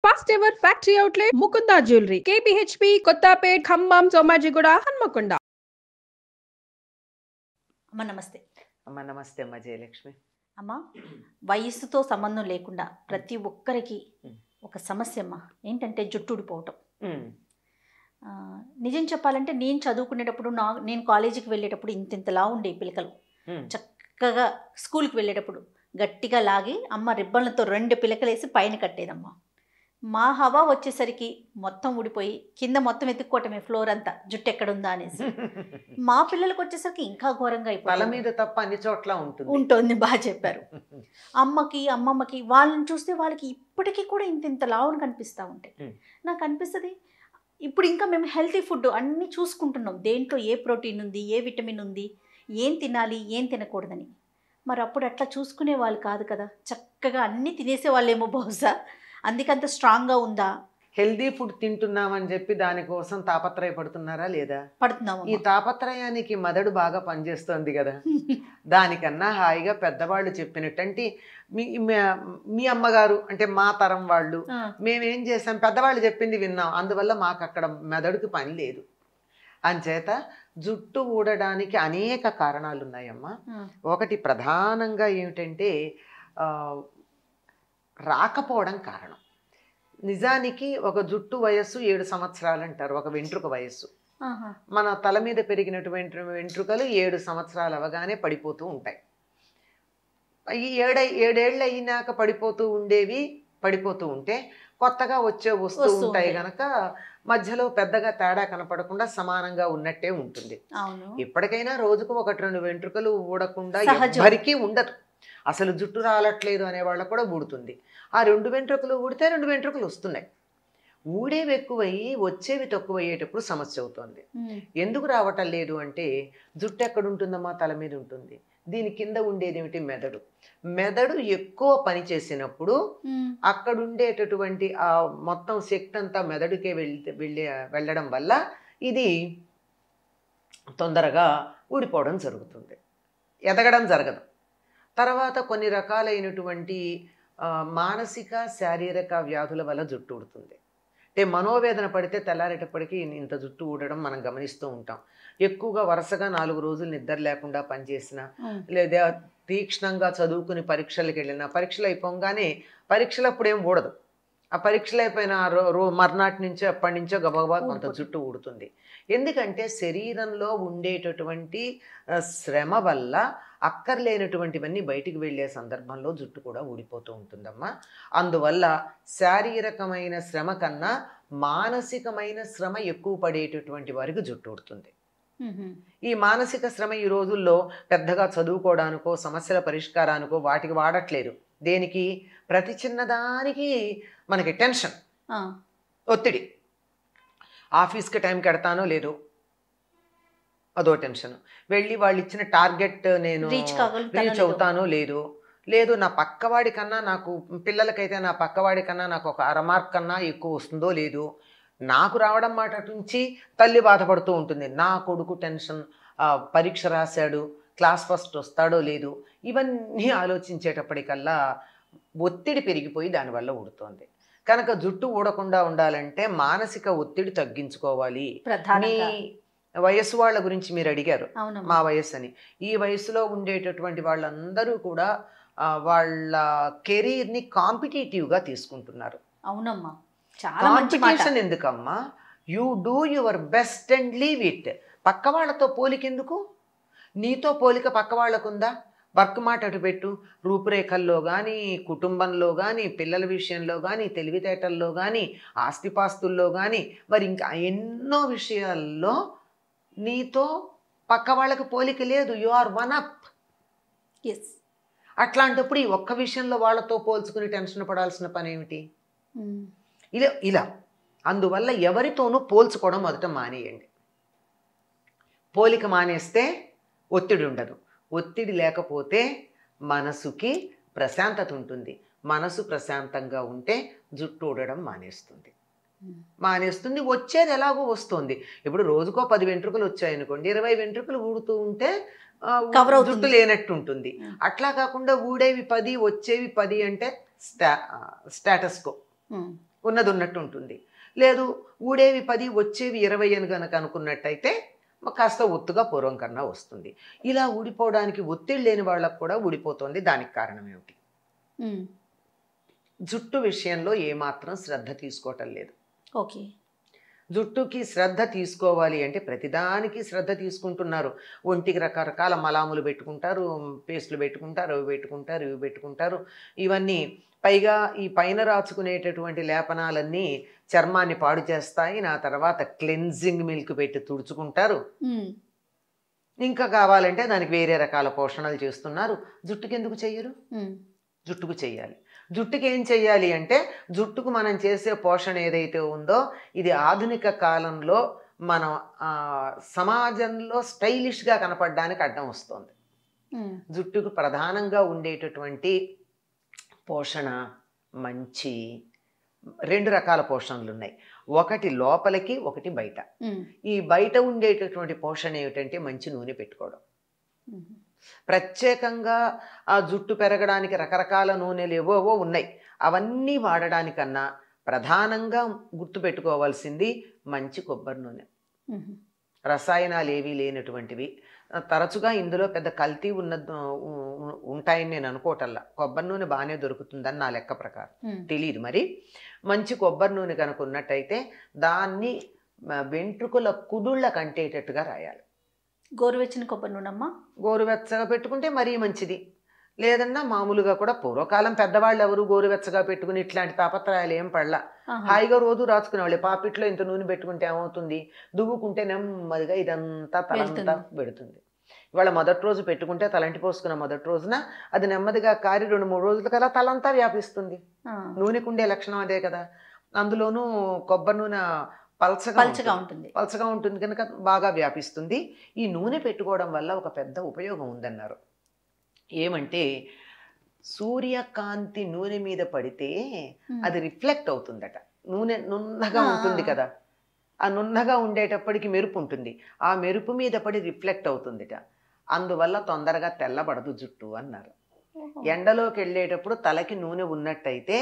First ever factory outlet Mukunda jewellery KPHP Kothapet Khammam Somajiguda Hanamkonda. అమ్మ నమస్తే. అమ్మ నమస్తే అమ్మ జయలక్ష్మి. అమ్మ, వయస్సుతో సంబంధం లేకుండా ప్రతి ఒక్కరికి ఒక సమస్య అమ్మ, ఏంటంటే జుట్టు ఊడిపోవటం. నిజం చెప్పాలంటే నేను చదువుకునేటప్పుడు నేను కాలేజీకి వెళ్ళేటప్పుడు ఇంతలా ఉండే పిలకలు చక్కగా స్కూల్కి వెళ్ళేటప్పుడు గట్టిగా లాగి అమ్మ రిబ్బన్లతో 2 పిలకలేసి పైన కట్టేదమ్మా. మా హవా వచ్చేసరికి మొత్తం ఊడిపోయి కింద మొత్తం ఎత్తుక్కోవటమే ఫ్లోర్ అంతా, జుట్టు ఎక్కడుందా అనేసి. మా పిల్లలకు వచ్చేసరికి ఇంకా ఘోరంగా తల మీద తప్ప అన్ని చోట్ల ఉంటుంది. బాగా చెప్పారు. అమ్మమ్మకి వాళ్ళని చూస్తే వాళ్ళకి ఇప్పటికీ కూడా ఇంత లావును కనిపిస్తూ ఉంటాయి. నాకు అనిపిస్తుంది ఇప్పుడు ఇంకా మేము హెల్తీ ఫుడ్ అన్నీ చూసుకుంటున్నాం, దేంట్లో ఏ ప్రోటీన్ ఉంది, ఏ విటమిన్ ఉంది, ఏం తినాలి ఏం తినకూడదని. మరి అప్పుడు అట్లా చూసుకునే వాళ్ళు కాదు కదా, చక్కగా అన్నీ తినేసే వాళ్ళేమో బహుశా, అందుకంత స్ట్రాంగ్గా ఉందా. హెల్దీ ఫుడ్ తింటున్నామని చెప్పి దానికోసం తాపత్రయపడుతున్నారా లేదా? పడుతున్నాము. ఈ తాపత్రయానికి మెదడు బాగా పనిచేస్తుంది కదా. దానికన్నా హాయిగా పెద్దవాళ్ళు చెప్పినట్టంటే మీ అమ్మగారు అంటే మా తరం వాళ్ళు మేమేం చేసాం, పెద్దవాళ్ళు చెప్పింది విన్నాం, అందువల్ల మాకు అక్కడ మెదడుకి పని లేదు. అంచేత జుట్టు ఊడడానికి అనేక కారణాలు ఉన్నాయమ్మా. ఒకటి ప్రధానంగా ఏమిటంటే రాకపోవడం కారణం. నిజానికి ఒక జుట్టు వయస్సు 7 సంవత్సరాలు అంటారు, ఒక వెంట్రుక వయస్సు. మన తల మీద పెరిగినటువంటి వెంట్రుకలు 7 సంవత్సరాలు అవగానే పడిపోతూ ఉంటాయి. ఈ 7 ఏళ్ళు అయినాక పడిపోతూ ఉంటే కొత్తగా వస్తూ ఉంటాయి గనక మధ్యలో పెద్దగా తేడా కనపడకుండా సమానంగా ఉన్నట్టే ఉంటుంది. ఇప్పటికైనా రోజుకు 1-2 వెంట్రుకలు ఊడకుండా ఎవరికీ ఉండదు. అసలు జుట్టు రాలట్లేదు అనే వాళ్ళకు కూడా ఊడుతుంది. ఆ 2 వెంట్రుకలు ఊడితే 2 వెంట్రుకలు వస్తున్నాయి. ఊడేవి ఎక్కువయ్యి వచ్చేవి తక్కువయ్యేటప్పుడు సమస్య అవుతుంది. ఎందుకు రావటం లేదు అంటే జుట్టు ఎక్కడ ఉంటుందమ్మా, తల మీద ఉంటుంది. దీని కింద ఉండేది ఏమిటి, మెదడు. మెదడు ఎక్కువ పని చేసినప్పుడు అక్కడ ఉండేటటువంటి ఆ మొత్తం శక్తి అంతా మెదడుకే వెళ్ళడం వల్ల ఇది తొందరగా ఊడిపోవడం జరుగుతుంది, ఎదగడం జరగదు. తర్వాత కొన్ని రకాలైనటువంటి మానసిక శారీరక వ్యాధుల వల్ల జుట్టు ఊడుతుంది. అంటే మనోవేదన పడితే తెల్లారేటప్పటికీ ఇంత జుట్టు ఊడడం మనం గమనిస్తూ ఉంటాం. ఎక్కువగా వరుసగా 4 రోజులు నిద్ర లేకుండా పనిచేసిన, లేదా తీక్షణంగా చదువుకుని పరీక్షలకు వెళ్ళిన, పరీక్షలు అయిపోగానే పరీక్షలప్పుడు ఏం ఊడదు, ఆ పరీక్షలు అయిపోయిన మర్నాటి నుంచో ఎప్పటి నుంచో గబగబా కొంత జుట్టు ఊడుతుంది. ఎందుకంటే శరీరంలో ఉండేటటువంటి శ్రమ వల్ల అక్కర్లేనటువంటివన్నీ బయటికి వెళ్ళే సందర్భంలో జుట్టు కూడా ఊడిపోతూ ఉంటుందమ్మా. అందువల్ల శారీరకమైన శ్రమ కన్నా మానసికమైన శ్రమ ఎక్కువ పడేటటువంటి వారికి జుట్టు ఊడుతుంది. ఈ మానసిక శ్రమ ఈ రోజుల్లో పెద్దగా చదువుకోవడానికో సమస్యల పరిష్కారానికో వాటికి వాడట్లేదు. దేనికి? ప్రతి చిన్నదానికి మనకి టెన్షన్, ఒత్తిడి. ఆఫీస్కి టైంకి వెడతానో లేదో అదో టెన్షన్. వెళ్ళి వాళ్ళు ఇచ్చిన టార్గెట్ నేను రీచ్ అవుతానో లేదు నా పక్కవాడి కన్నా, నాకు పిల్లలకైతే నా పక్కవాడి కన్నా నాకు ఒక 1/2 మార్క్ కన్నా ఎక్కువ వస్తుందో లేదు. నాకు రావడం మాట నుంచి తల్లి బాధపడుతూ ఉంటుంది, నా కొడుకు టెన్షన్, పరీక్ష రాశాడు, క్లాస్ ఫస్ట్ వస్తాడో లేదు. ఇవన్నీ ఆలోచించేటప్పటికల్లా ఒత్తిడి పెరిగిపోయి దానివల్ల ఊడుతోంది. కనుక జుట్టు ఊడకుండా ఉండాలంటే మానసిక ఒత్తిడి తగ్గించుకోవాలి. మీ వయస్సు వాళ్ళ గురించి మీరు అడిగారు, మా వయస్సు అని. ఈ వయసులో ఉండేటటువంటి వాళ్ళందరూ కూడా వాళ్ళ కెరీర్ని కాంపిటేటివ్గా తీసుకుంటున్నారు. అవునమ్మా, కాంపిటీషన్ ఎందుకమ్మా? You do your best and leave it. పక్క వాళ్ళతో పోలికెందుకు? నీతో పోలిక పక్క వాళ్ళకుందా? వర్క్ మాట అటు పెట్టు. రూపురేఖల్లో కానీ, కుటుంబంలో కానీ, పిల్లల విషయంలో కానీ, తెలివితేటల్లో కానీ, ఆస్తిపాస్తుల్లో కానీ, మరి ఇంకా ఎన్నో విషయాల్లో నీతో పక్క వాళ్ళకి పోలిక లేదు. You are one up. అట్లాంటప్పుడు ఈ ఒక్క విషయంలో వాళ్ళతో పోల్చుకుని టెన్షన్ పడాల్సిన పని ఏమిటి? ఇలా అందువల్ల ఎవరితోనూ పోల్చుకోవడం మొదట మానేయండి. పోలిక మానేస్తే ఒత్తిడి ఉండదు. ఒత్తిడి లేకపోతే మనసుకి ప్రశాంతత ఉంటుంది. మనసు ప్రశాంతంగా ఉంటే జుట్టు ఊడడం మానేస్తుంది. వచ్చేది ఎలాగో వస్తుంది. ఇప్పుడు రోజుకో 10 వెంట్రుకలు వచ్చాయనుకోండి, 20 వెంట్రుకలు ఊడుతూ ఉంటే జుట్టు లేనట్టు ఉంటుంది. అట్లా కాకుండా ఊడేవి 10 వచ్చేవి 10 అంటే స్టాటస్ కో. ఉన్నది ఉన్నట్టు ఉంటుంది. లేదు ఊడేవి 10 వచ్చేవి 20 అని కనుక అనుకున్నట్టయితే కాస్త ఒత్తుగా పూర్వం కన్నా వస్తుంది. ఇలా ఊడిపోవడానికి ఒత్తిడి లేని వాళ్ళకు కూడా ఊడిపోతుంది. దానికి కారణం ఏమిటి? జుట్టు విషయంలో ఏమాత్రం శ్రద్ధ తీసుకోవటం లేదు. ఓకే. జుట్టుకి శ్రద్ధ తీసుకోవాలి అంటే ప్రతిదానికి శ్రద్ధ తీసుకుంటున్నారు. ఒంటికి రకరకాల మలాములు పెట్టుకుంటారు, పేస్టులు పెట్టుకుంటారు, అవి పెట్టుకుంటారు, ఇవి పెట్టుకుంటారు. ఇవన్నీ పైగా ఈ పైన రాచుకునేటటువంటి లేపనాలన్నీ చర్మాన్ని పాడు చేస్తాయి. నా తర్వాత క్లెన్జింగ్ మిల్క్ పెట్టి తుడుచుకుంటారు. ఇంకా కావాలంటే దానికి వేరే రకాల పోషణలు చేస్తున్నారు. జుట్టుకి ఎందుకు చెయ్యరు? జుట్టుకు చెయ్యాలి. జుట్టుకి ఏం చెయ్యాలి అంటే జుట్టుకు మనం చేసే పోషణ ఏదైతే ఉందో ఇది ఆధునిక కాలంలో మనం సమాజంలో స్టైలిష్గా కనపడడానికి అడ్డం వస్తుంది. జుట్టుకు ప్రధానంగా ఉండేటటువంటి పోషణ మంచి 2 రకాల పోషణలు ఉన్నాయి. ఒకటి లోపలికి, ఒకటి బయట. ఈ బయట ఉండేటటువంటి పోషణ ఏమిటంటే మంచి నూనె పెట్టుకోవడం. ప్రత్యేకంగా ఆ జుట్టు పెరగడానికి రకరకాల నూనెలు ఏవో ఉన్నాయి. అవన్నీ వాడడానికన్నా ప్రధానంగా గుర్తుపెట్టుకోవాల్సింది మంచి కొబ్బరి నూనె. రసాయనాలు ఏవీ లేనటువంటివి. తరచుగా ఇందులో పెద్ద కల్తీ ఉంటాయని నేను అనుకోవటల్లా. కొబ్బరి నూనె బాగానే దొరుకుతుందని నా లెక్క ప్రకారం. తెలియదు మరి. మంచి కొబ్బరి నూనె కనుక ఉన్నట్టయితే దాన్ని వెంట్రుకల కుదుళ్ళ కంటేటట్టుగా రాయాలి. గోరువెచ్చని కొబ్బరి నూనెమ్మా? గోరువెచ్చగా పెట్టుకుంటే మరీ మంచిది. లేదన్నా మామూలుగా కూడా పూర్వకాలం పెద్దవాళ్ళు ఎవరు గోరువెచ్చగా పెట్టుకుని ఇట్లాంటి తాపత్రయాలు ఏం పడలా. హాయిగా రోజు రాచుకునేవాళ్ళు. పాపిట్లో ఇంత నూనె పెట్టుకుంటే ఏమవుతుంది? దువ్వుకుంటే నెమ్మదిగా ఇదంతా తలంతా పెడుతుంది. ఇవాళ మొదటి రోజు పెట్టుకుంటే తలంటి పోసుకున్న మొదటి రోజున అది నెమ్మదిగా కారి 2-3 రోజుల కదా తలంతా వ్యాపిస్తుంది. నూనెకుండే లక్షణం అదే కదా. అందులోనూ కొబ్బరి నూనె పల్చగా ఉంటుంది కనుక బాగా వ్యాపిస్తుంది. ఈ నూనె పెట్టుకోవడం వల్ల ఒక పెద్ద ఉపయోగం ఉందన్నారు. ఏమంటే సూర్యకాంతి నూనె మీద పడితే అది రిఫ్లెక్ట్ అవుతుందట. నూనె నున్నగా ఉంటుంది కదా, ఆ నున్నగా ఉండేటప్పటికి మెరుపు ఉంటుంది. ఆ మెరుపు మీద పడి రిఫ్లెక్ట్ అవుతుందిట. అందువల్ల తొందరగా తెల్లబడదు జుట్టు అన్నారు. ఎండలోకి వెళ్ళేటప్పుడు తలకి నూనె ఉన్నట్టయితే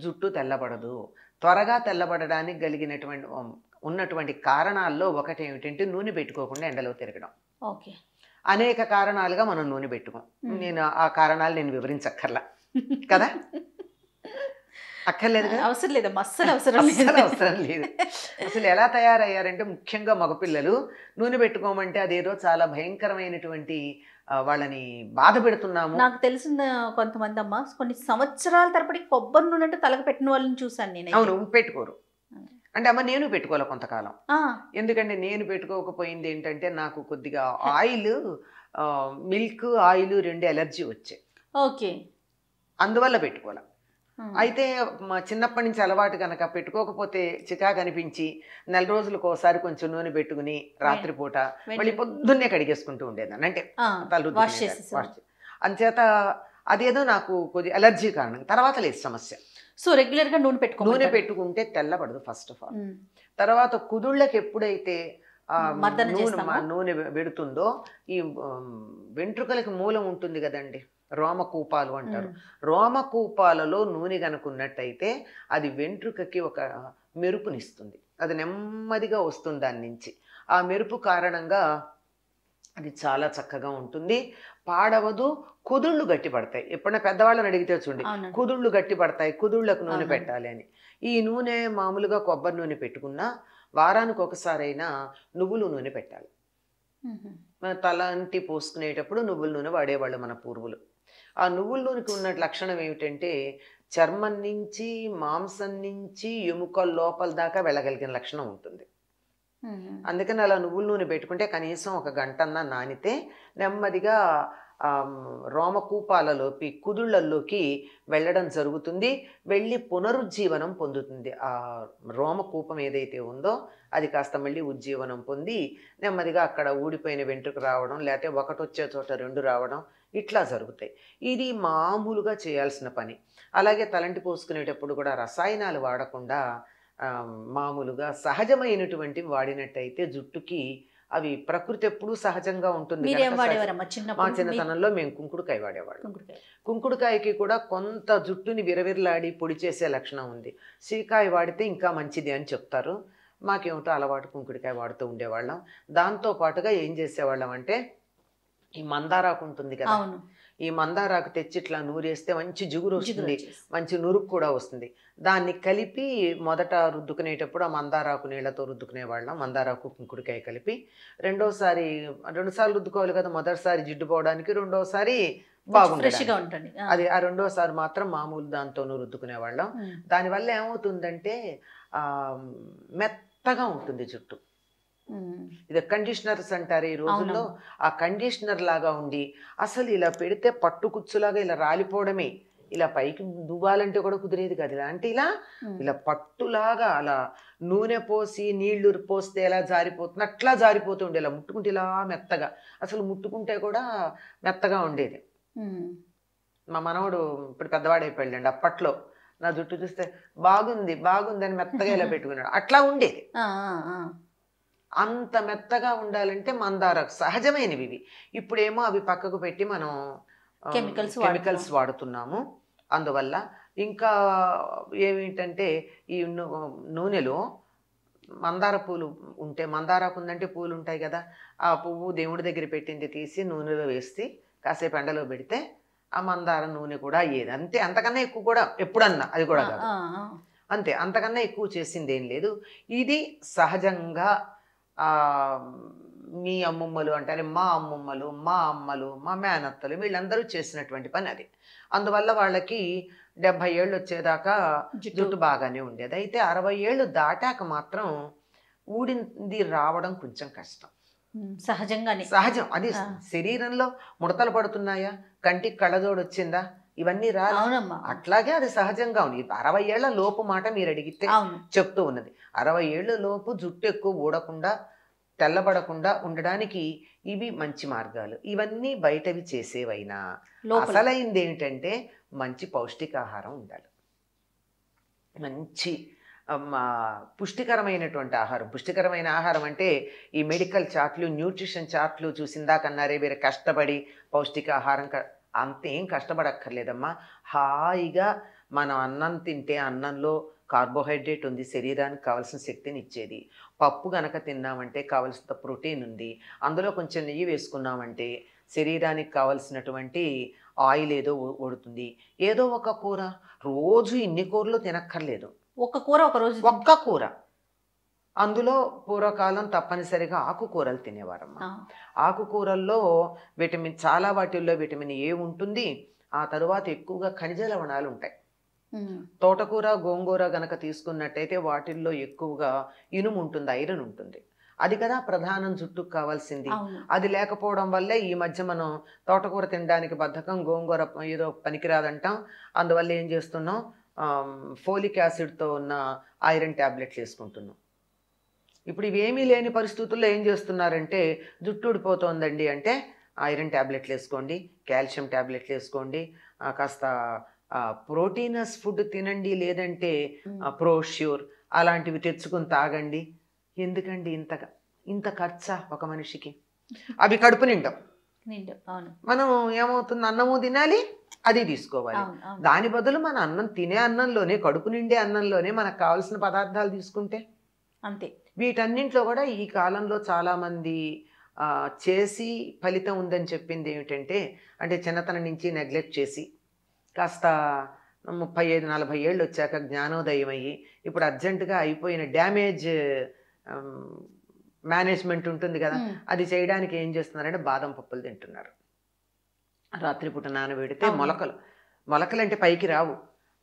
జుట్టు తెల్లబడదు. త్వరగా తెల్లబడడానికి ఉన్నటువంటి కారణాల్లో ఒకటి ఏమిటంటే నూనె పెట్టుకోకుండా ఎండలో తిరగడం. ఓకే. అనేక కారణాలుగా మనం నూనె పెట్టుకోం. నేను ఆ కారణాలు వివరించక్కర్లా కదా. అక్కర్లేదు కదా. అవసరం లేదు, అవసరం లేదు. అసలు ఎలా తయారయ్యారంటే ముఖ్యంగా మగపిల్లలు నూనె పెట్టుకోమంటే అదేదో చాలా భయంకరమైనటువంటి వాళ్ళని బాధ పెడుతున్నాము. నాకు తెలిసిన కొంతమంది అమ్మ కొన్ని సంవత్సరాల తరబడి కొబ్బరి నూనె అంటే తలకు పెట్టిన వాళ్ళని చూసాను నేను. అవును, పెట్టుకోరు. అంటే అమ్మ నేను పెట్టుకోవాలి కొంతకాలం. ఎందుకంటే నేను పెట్టుకోకపోయింది ఏంటంటే నాకు కొద్దిగా ఆయిల్, మిల్క్ ఆయిల్ 2 ఎలర్జీ వచ్చాయి. ఓకే. అందువల్ల పెట్టుకోవాలి. అయితే మా చిన్నప్పటి నుంచి అలవాటు కనుక పెట్టుకోకపోతే చికాకు అనిపించి 4 రోజులకు ఒకసారి కొంచెం నూనె పెట్టుకుని రాత్రిపూట మళ్ళీ పొద్దున్నే కడిగేసుకుంటూ ఉండేదాన్ని. అంటే అంచేత అదేదో నాకు కొద్ది ఎలర్జీ కారణం. తర్వాత లేదు సమస్య. సో రెగ్యులర్గా నూనె పెట్టుకుంటే తెల్లబడదు ఫస్ట్ ఆఫ్ ఆల్. తర్వాత కుదుళ్ళకి ఎప్పుడైతే నూనె పెడుతుందో ఈ వెంట్రుకలకి మూలం ఉంటుంది కదండి, రోమకూపాలు అంటారు. రోమకూపాలలో నూనె కనుకున్నట్టయితే అది వెంట్రుకకి ఒక మెరుపునిస్తుంది. అది నెమ్మదిగా వస్తుంది దాని నుంచి. ఆ మెరుపు కారణంగా అది చాలా చక్కగా ఉంటుంది, పాడవదు. కుదుళ్ళు గట్టి పడతాయి. ఎప్పుడైనా పెద్దవాళ్ళని అడిగితే చూడండి, కుదుళ్ళు గట్టి పడతాయి, కుదుళ్ళకు నూనె పెట్టాలి అని. ఈ నూనె మామూలుగా కొబ్బరి నూనె పెట్టుకున్నా వారానికి ఒకసారైనా నువ్వుల నూనె పెట్టాలి. తలంటి పోసుకునేటప్పుడు నువ్వుల నూనె వాడేవాళ్ళు మన పూర్వులు. ఆ నువ్వుల నూనెకి ఉన్న లక్షణం ఏమిటంటే చర్మం నుంచి మాంసం నుంచి ఎముకల లోపల దాకా వెళ్ళగలిగిన లక్షణం ఉంటుంది. అందుకని అలా నువ్వుల నూనె పెట్టుకుంటే కనీసం 1 గంటన్నా నానితే నెమ్మదిగా రోమకూపాలలోకి కుదుళ్ళల్లోకి వెళ్ళడం జరుగుతుంది. వెళ్ళి పునరుజ్జీవనం పొందుతుంది. ఆ రోమకూపం ఏదైతే ఉందో అది కాస్త మళ్ళీ ఉజ్జీవనం పొంది నెమ్మదిగా అక్కడ ఊడిపోయిన వెంట్రుక రావడం, లేకపోతే ఒకటి వచ్చే చోట 2 రావడం, ఇట్లా జరుగుతాయి. ఇది మామూలుగా చేయాల్సిన పని. అలాగే తలంటి పోసుకునేటప్పుడు కూడా రసాయనాలు వాడకుండా మామూలుగా సహజమైనటువంటి వాడినట్టయితే జుట్టుకి అవి ప్రకృతి ఎప్పుడూ సహజంగా ఉంటుంది మీరేం కనుక వాడేవారమ్మా మా చిన్నప్పుడు? చిన్నతనంలో మేము కుంకుడుకాయ వాడేవాళ్ళం. కుంకుడుకాయ. కుంకుడుకాయకి కూడా కొంత జుట్టుని విరవిరలాడి పొడి చేసే లక్షణం ఉంది. సీకాయ వాడితే ఇంకా మంచిది అని చెప్తారు. మాకేమిటో అలవాటు కుంకుడుకాయ వాడుతూ ఉండేవాళ్ళం. దాంతో పాటుగా ఏం చేసేవాళ్ళం అంటే ఈ మందారాకు ఉంటుంది కదా, అవును. ఈ మందారాకు తెచ్చి ఇట్లా నూరేస్తే మంచి జిగురు వస్తుంది, వచ్చేసి. మంచి నురుగు కూడా వస్తుంది. దాన్ని కలిపి మొదట రుద్దుకునేటప్పుడు ఆ మందారాకు నీళ్లతో రుద్దుకునేవాళ్ళం. మందారాకు కుంకుడుకాయ కలిపి రెండుసార్లు రుద్దుకోవాలి కదా, మొదటిసారి జిడ్డు పోవడానికి, రెండోసారి ఫ్రెష్ గా బాగుండేది. ఉంటుంది. అది ఆ రెండోసారి మాత్రం మామూలు దాంతోనూ రుద్దుకునేవాళ్ళం. దానివల్ల ఏమవుతుందంటే ఆ మెత్తగా ఉంటుంది జుట్టు. ఇది కండిషనర్స్ అంటారు ఈ రోజుల్లో. ఆ కండిషనర్ లాగా ఉండి అసలు ఇలా పెడితే పట్టుకుచ్చులాగా ఇలా రాలిపోవడమే. ఇలా పైకి దువ్వాలంటే కూడా కుదిరేది కాదు. ఇలా అంటే ఇలా పట్టులాగా అలా నూనె పోసి నీళ్లు పోస్తే ఎలా జారిపోతుంది అట్లా జారిపోతుండే. ఇలా ముట్టుకుంటే ఇలా మెత్తగా, అసలు ముట్టుకుంటే కూడా మెత్తగా ఉండేది. మా మనవడు ఇప్పుడు పెద్దవాడైపోయాడండి. అప్పట్లో నా జుట్టు చూస్తే బాగుంది బాగుంది అని మెత్తగా ఇలా పెట్టుకున్నాడు. అట్లా ఉండేది. అంత మెత్తగా ఉండాలంటే మందారకు సహజమైనవి ఇవి. ఇప్పుడేమో అవి పక్కకు పెట్టి మనం కెమికల్స్ వాడుతున్నాము. అందువల్ల ఇంకా ఏమిటంటే ఈ నూనెలో మందార పూలు ఉంటే, మందారాకు ఉందంటే పూలు ఉంటాయి కదా, ఆ పువ్వు దేవుడి దగ్గర పెట్టింది తీసి నూనెలో వేసి కాసేపు ఎండలో పెడితే ఆ మందార నూనె కూడా అయ్యేది. అంతే, అంతకన్నా ఎక్కువ కూడా ఎప్పుడన్నా అది కూడా కాదు. అంతే, అంతకన్నా ఎక్కువ చేసింది ఏం లేదు. ఇది సహజంగా మీ అమ్మమ్మలు అంటే మా అమ్మమ్మలు, మా అమ్మలు, మా మేనత్తలు వీళ్ళందరూ చేసినటువంటి పని అది. అందువల్ల వాళ్ళకి 70 ఏళ్ళు వచ్చేదాకా జుట్టు బాగానే ఉండేది. అయితే 60 ఏళ్ళు దాటాక మాత్రం ఊడింది రావడం కొంచెం కష్టం. సహజంగానే సహజం అది. శరీరంలో ముడతలు పడుతున్నాయా, కంటికి కళ్ళజోడు వచ్చిందా, ఇవన్నీ రాదు. అట్లాగే అది సహజంగా ఉంది. 60 ఏళ్ల లోపు మాట మీరు అడిగితే చెప్తూ ఉన్నది. 60 ఏళ్ల లోపు జుట్టు ఎక్కువ ఊడకుండా తెల్లబడకుండా ఉండడానికి ఇవి మంచి మార్గాలు. ఇవన్నీ బయటవి చేసేవైనా అసలైంది ఏంటంటే మంచి పౌష్టికాహారం ఉండాలి. మంచి పుష్టికరమైనటువంటి ఆహారం. పుష్టికరమైన ఆహారం అంటే ఈ మెడికల్ చార్ట్లు, న్యూట్రిషన్ చార్ట్లు చూసిందాకన్నారే వీరు కష్టపడి పౌష్టికాహారం అంతేం కష్టపడక్కర్లేదమ్మా. హాయిగా మనం అన్నం తింటే అన్నంలో కార్బోహైడ్రేట్ ఉంది, శరీరానికి కావాల్సిన శక్తిని ఇచ్చేది. పప్పు గనక తిన్నామంటే కావలసినంత ప్రోటీన్ ఉంది. అందులో కొంచెం నెయ్యి వేసుకున్నామంటే శరీరానికి కావలసినటువంటి ఆయిల్ ఏదో ఉడుతుంది. ఏదో ఒక కూర, రోజు ఇన్ని కూరలు తినక్కర్లేదు. ఒక్క కూర ఒక రోజు, ఒక్క కూర. అందులో పూర్వకాలం తప్పనిసరిగా ఆకుకూరలు తినేవారమ్మా. ఆకుకూరల్లో విటమిన్, చాలా వాటిల్లో విటమిన్ ఏ ఉంటుంది. ఆ తరువాత ఎక్కువగా ఖనిజ లవణాలు ఉంటాయి. తోటకూర, గోంగూర గనక తీసుకున్నట్టయితే వాటిల్లో ఎక్కువగా ఇనుము ఉంటుంది, ఐరన్ ఉంటుంది. అది కదా ప్రధానం జుట్టుకు కావాల్సింది. అది లేకపోవడం వల్లే ఈ మధ్య మనం తోటకూర తినడానికి బద్ధకం, గోంగూర ఏదో పనికిరాదంటాం. అందువల్ల ఏం చేస్తున్నాం, ఫోలిక్ యాసిడ్తో ఉన్న ఐరన్ ట్యాబ్లెట్లు వేసుకుంటున్నాం. ఇప్పుడు ఇవేమీ లేని పరిస్థితుల్లో ఏం చేస్తున్నారంటే జుట్టు ఊడిపోతుందండి అంటే ఐరన్ ట్యాబ్లెట్లు వేసుకోండి, కాల్షియం ట్యాబ్లెట్లు వేసుకోండి, కాస్త ప్రోటీనస్ ఫుడ్ తినండి, లేదంటే ప్రోష్యూర్ అలాంటివి తెచ్చుకుని తాగండి. ఎందుకండి ఇంత ఖర్చా ఒక మనిషికి? అవి కడుపు నిండం. మనం ఏమవుతుంది, అన్నము తినాలి, అది తీసుకోవాలి. దాని బదులు మన తినే అన్నంలోనే, కడుపు నిండే అన్నంలోనే మనకు కావాల్సిన పదార్థాలు తీసుకుంటే అంతే. వీటన్నింటిలో కూడా ఈ కాలంలో చాలామంది చేసి ఫలితం ఉందని చెప్పింది ఏమిటంటే, అంటే చిన్నతనం నుంచి నెగ్లెక్ట్ చేసి కాస్త 35-40 ఏళ్ళు వచ్చాక జ్ఞానోదయం అయ్యి ఇప్పుడు అర్జెంటుగా అయిపోయిన డ్యామేజ్ మేనేజ్మెంట్ ఉంటుంది కదా, అది చేయడానికి ఏం చేస్తున్నారంటే బాదం పప్పులు తింటున్నారు. రాత్రిపూట నానబెడితే మొలకలు అంటే పైకి రావు,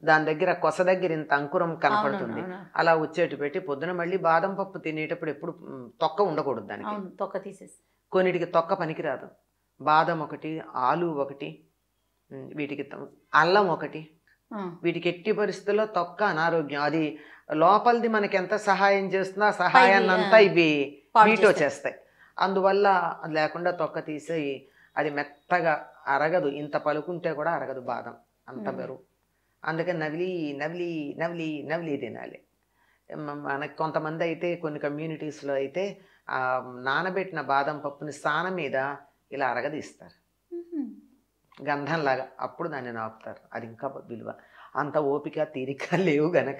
దాని దగ్గర కొస దగ్గర ఇంత అంకురం కనపడుతుంది, అలా వచ్చేటి పెట్టి పొద్దున మళ్ళీ బాదం పప్పు తినేటప్పుడు ఎప్పుడు తొక్క ఉండకూడదు, దానికి తొక్క తీసేసి. కొన్నిటికి తొక్క పనికిరాదు. బాదం ఒకటి, ఆలు ఒకటి, వీటికి అల్లం ఒకటి, వీటికి ఎట్టి పరిస్థితుల్లో తొక్క అనారోగ్యం. అది లోపలిది మనకి ఎంత సహాయం చేస్తుందో ఆ సహాయాన్ని అంతా ఇవి వీటో చేస్తాయి. అందువల్ల లేకుండా తొక్క తీసి అది మెత్తగా అరగదు, ఇంత పలుకుంటే కూడా అరగదు బాదం, అంత బరువు. అందుకని నవిలి నవిలి నవిలి నవిలి తినాలి. మనకి కొంతమంది అయితే కొన్ని కమ్యూనిటీస్లో అయితే ఆ నానబెట్టిన బాదం పప్పుని సాన మీద ఇలా అరగదీస్తారు గంధంలాగా, అప్పుడు దాన్ని నాపుతారు. అది ఇంకా విలువ. అంత ఓపిక తీరిక లేవు గనక,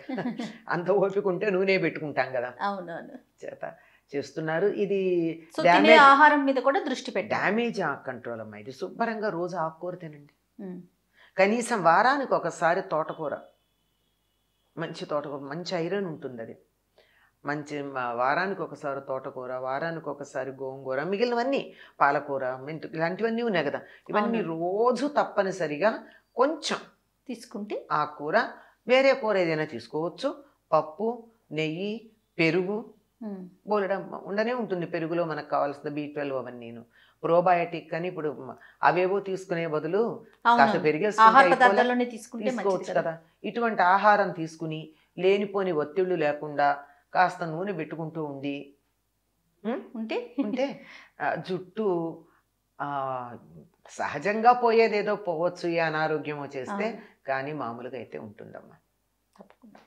అంత ఓపిక ఉంటే నూనె పెట్టుకుంటాం కదా, అవునవును. చేత చేస్తున్నారు. ఇది సో తినే ఆహారం మీద కూడా దృష్టి పెట్టాలి. డ్యామేజ్ కంట్రోల్ అమ్మా. ఇది శుభ్రంగా రోజు ఆకుకూర తినండి. కనీసం వారానికి ఒకసారి తోటకూర, మంచి తోటకూర, మంచి ఐరన్ ఉంటుంది అది. మంచి వారానికి ఒకసారి తోటకూర, వారానికి ఒకసారి గోంగూర, మిగిలినవన్నీ పాలకూర, మెంతు, ఇలాంటివన్నీ ఉన్నాయి కదా, ఇవన్నీ రోజు తప్పనిసరిగా కొంచెం తీసుకుంటే ఆ కూర, వేరే కూర ఏదైనా తీసుకోవచ్చు. పప్పు, నెయ్యి, పెరుగు బోలెడం ఉండనే ఉంటుంది. పెరుగులో మనకు కావాల్సిన B12 అవన్నీను. ప్రోబయోటిక్ అని ఇప్పుడు అవేవో తీసుకునే బదులు కాస్త పెరిగేసుకుంటే తీసుకోవచ్చు కదా. ఇటువంటి ఆహారం తీసుకుని లేనిపోని ఒత్తిళ్లు లేకుండా కాస్త నూనె పెట్టుకుంటూ ఉండి ఉంటే ఉంటే జుట్టు సహజంగా పోయేదేదో పోవచ్చు, ఈ అనారోగ్యం చేస్తే, కానీ మామూలుగా అయితే ఉంటుందమ్మా. తప్పకుండా.